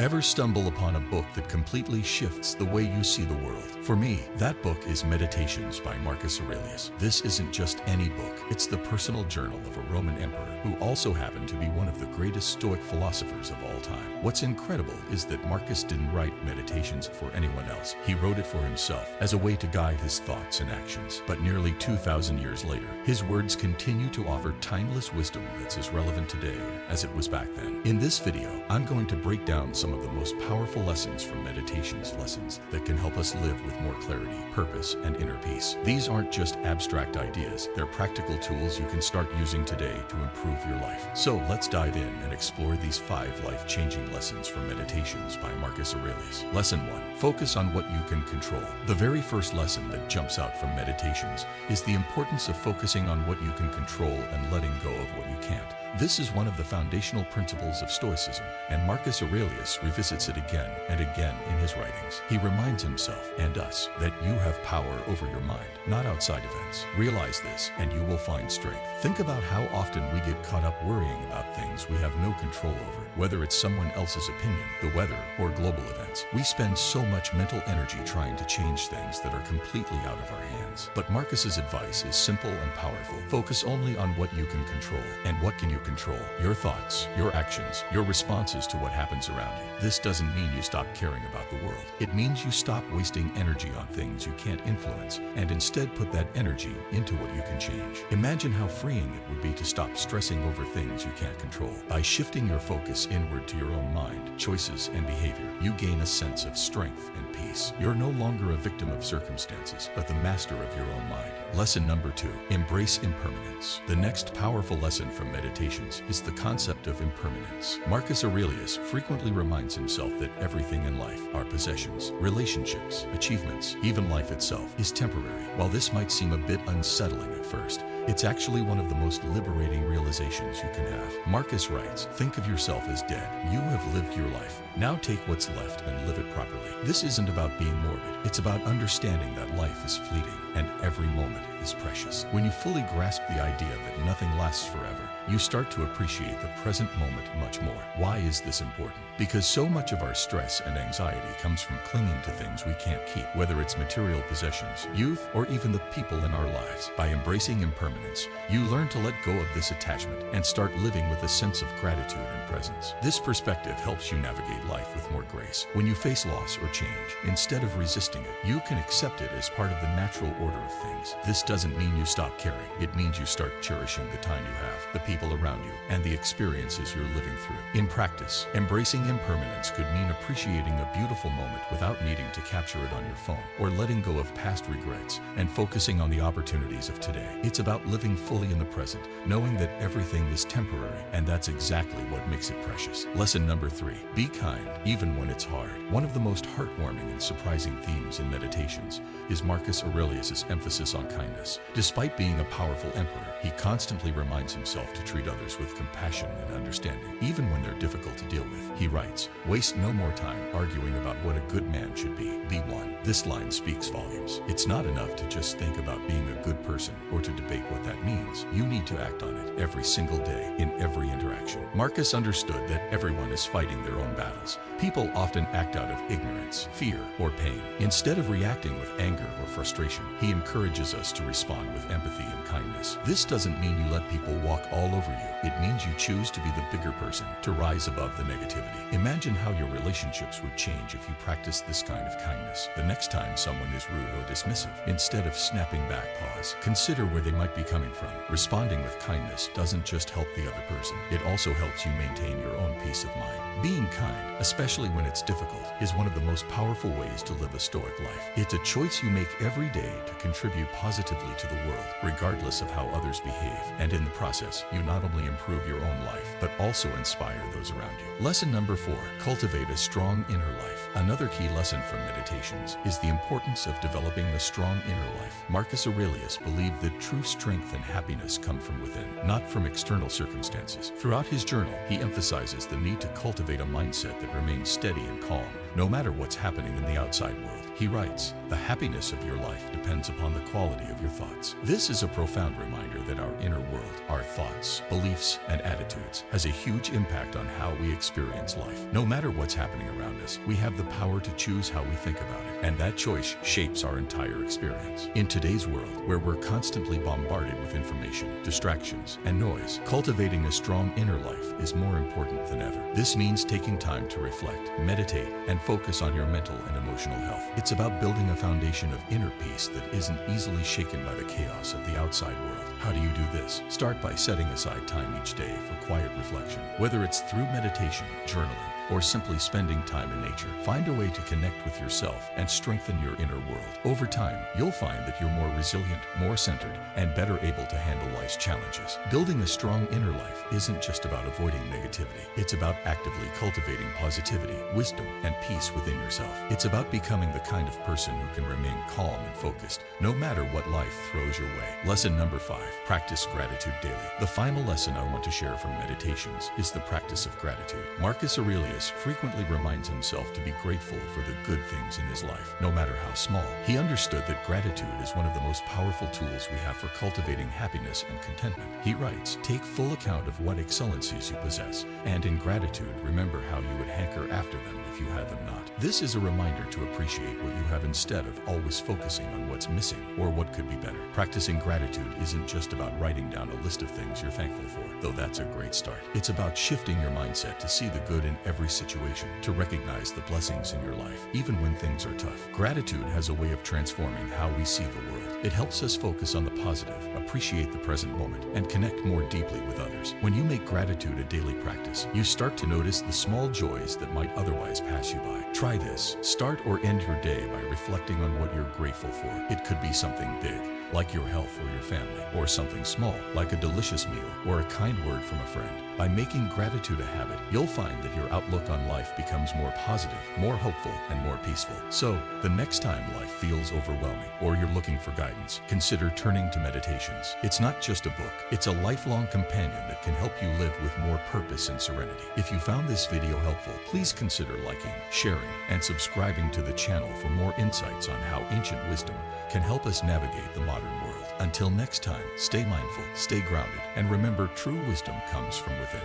Ever stumble upon a book that completely shifts the way you see the world? For me, that book is Meditations by Marcus Aurelius. This isn't just any book, it's the personal journal of a Roman emperor who also happened to be one of the greatest Stoic philosophers of all time. What's incredible is that Marcus didn't write Meditations for anyone else. He wrote it for himself as a way to guide his thoughts and actions. But nearly 2,000 years later, his words continue to offer timeless wisdom that's as relevant today as it was back then. In this video, I'm going to break down some of the most powerful lessons from Meditations, lessons that can help us live with more clarity, purpose, and inner peace. These aren't just abstract ideas, they're practical tools you can start using today to improve your life. So let's dive in and explore these 5 life-changing lessons from Meditations by Marcus Aurelius. Lesson 1. Focus on what you can control. The very first lesson that jumps out from Meditations is the importance of focusing on what you can control and letting go of what you can't. This is one of the foundational principles of Stoicism, and Marcus Aurelius revisits it again and again in his writings. He reminds himself and us that you have power over your mind, not outside events. Realize this, and you will find strength. Think about how often we get caught up worrying about things we have no control over, whether it's someone else's opinion, the weather, or global events. We spend so much mental energy trying to change things that are completely out of our hands. But Marcus's advice is simple and powerful. Focus only on what you can control. And what can you control? Your thoughts, your actions, your responses to what happens around you. This doesn't mean you stop caring about the world. It means you stop wasting energy on things you can't influence and instead put that energy into what you can change. Imagine how freeing it would be to stop stressing over things you can't control. By shifting your focus inward to your own mind, choices, and behavior, you gain a sense of strength and peace. You're no longer a victim of circumstances, but the master of your own mind. Lesson number 2. Embrace impermanence. The next powerful lesson from Meditations is the concept of impermanence. Marcus Aurelius frequently reminds himself that everything in life, our possessions, relationships, achievements, even life itself, is temporary. While this might seem a bit unsettling at first, it's actually one of the most liberating realizations you can have. Marcus writes, "Think of yourself as dead. You have lived your life. Now take what's left and live it properly." This isn't about being morbid. It's about understanding that life is fleeting and every moment is precious. When you fully grasp the idea that nothing lasts forever, you start to appreciate the present moment much more. Why is this important? Because so much of our stress and anxiety comes from clinging to things we can't keep, whether it's material possessions, youth, or even the people in our lives. By embracing impermanence, you learn to let go of this attachment and start living with a sense of gratitude and presence. This perspective helps you navigate life with more grace. When you face loss or change, instead of resisting it, you can accept it as part of the natural order of things. This doesn't mean you stop caring. It means you start cherishing the time you have, the people around you, and the experiences you're living through. In practice, embracing impermanence could mean appreciating a beautiful moment without needing to capture it on your phone, or letting go of past regrets and focusing on the opportunities of today. It's about living fully in the present, knowing that everything is temporary, and that's exactly what makes it precious. Lesson number 3. Be kind, even when it's hard. One of the most heartwarming and surprising themes in Meditations is Marcus Aurelius' emphasis on kindness. Despite being a powerful emperor, he constantly reminds himself to treat others with compassion and understanding, even when they're difficult to deal with. He writes, "Waste no more time arguing about what a good man should be. Be one." This line speaks volumes. It's not enough to just think about being a good person or to debate what that means. You need to act on it every single day, in every interaction. Marcus understood that everyone is fighting their own battles. People often act out of ignorance, fear, or pain. Instead of reacting with anger or frustration, he encourages us to respond with empathy and kindness. This doesn't mean you let people walk all over you. It means you choose to be the bigger person, to rise above the negativity. Imagine how your relationships would change if you practiced this kind of kindness. The next time someone is rude or dismissive, instead of snapping back, pause. Consider where they might be coming from. Responding with kindness doesn't just help the other person. It also helps you maintain your own peace of mind. Being kind, especially when it's difficult, is one of the most powerful ways to live a Stoic life. It's a choice you make every day to contribute positively to the world, regardless of how others behave. And in the process, you not only improve your own life, but also inspire those around you. Lesson number 4. Cultivate a strong inner life. Another key lesson from Meditations is the importance of developing a strong inner life. Marcus Aurelius believed that true strength and happiness come from within, not from external circumstances. Throughout his journal, he emphasizes the need to cultivate a mindset that remains steady and calm, no matter what's happening in the outside world. He writes, "The happiness of your life depends upon the quality of your thoughts." This is a profound reminder that our inner world, our thoughts, beliefs, and attitudes, has a huge impact on how we experience life. No matter what's happening around us, we have the power to choose how we think about it, and that choice shapes our entire experience. In today's world, where we're constantly bombarded with information, distractions, and noise, cultivating a strong inner life is more important than ever. This means taking time to reflect, meditate, and focus on your mental and emotional health. It's about building a foundation of inner peace that isn't easily shaken by the chaos of the outside world. How do you do this? Start by setting aside time each day for quiet reflection. Whether it's through meditation, journaling, or simply spending time in nature, find a way to connect with yourself and strengthen your inner world. Over time, you'll find that you're more resilient, more centered, and better able to handle life's challenges. Building a strong inner life isn't just about avoiding negativity. It's about actively cultivating positivity, wisdom, and peace within yourself. It's about becoming the kind of person who can remain calm and focused, no matter what life throws your way. Lesson number 5, practice gratitude daily. The final lesson I want to share from Meditations is the practice of gratitude. Marcus Aurelius frequently reminds himself to be grateful for the good things in his life, no matter how small. He understood that gratitude is one of the most powerful tools we have for cultivating happiness and contentment. He writes, "Take full account of what excellencies you possess, and in gratitude remember how you would hanker after them if you had them not." This is a reminder to appreciate what you have instead of always focusing on what's missing or what could be better. Practicing gratitude isn't just about writing down a list of things you're thankful for, though that's a great start. It's about shifting your mindset to see the good in every situation, to recognize the blessings in your life, even when things are tough. Gratitude has a way of transforming how we see the world. It helps us focus on the positive, appreciate the present moment, and connect more deeply with others. When you make gratitude a daily practice, you start to notice the small joys that might otherwise pass you by. Try this. Start or end your day by reflecting on what you're grateful for. It could be something big, like your health or your family, or something small, like a delicious meal or a kind word from a friend. By making gratitude a habit, you'll find that your outlook on life becomes more positive, more hopeful, and more peaceful. So, the next time life feels overwhelming or you're looking for guidance, consider turning to Meditations. It's not just a book, it's a lifelong companion that can help you live with more purpose and serenity. If you found this video helpful, please consider liking, sharing, and subscribing to the channel for more insights on how ancient wisdom can help us navigate the modern world. Until next time, stay mindful, stay grounded, and remember, true wisdom comes from within.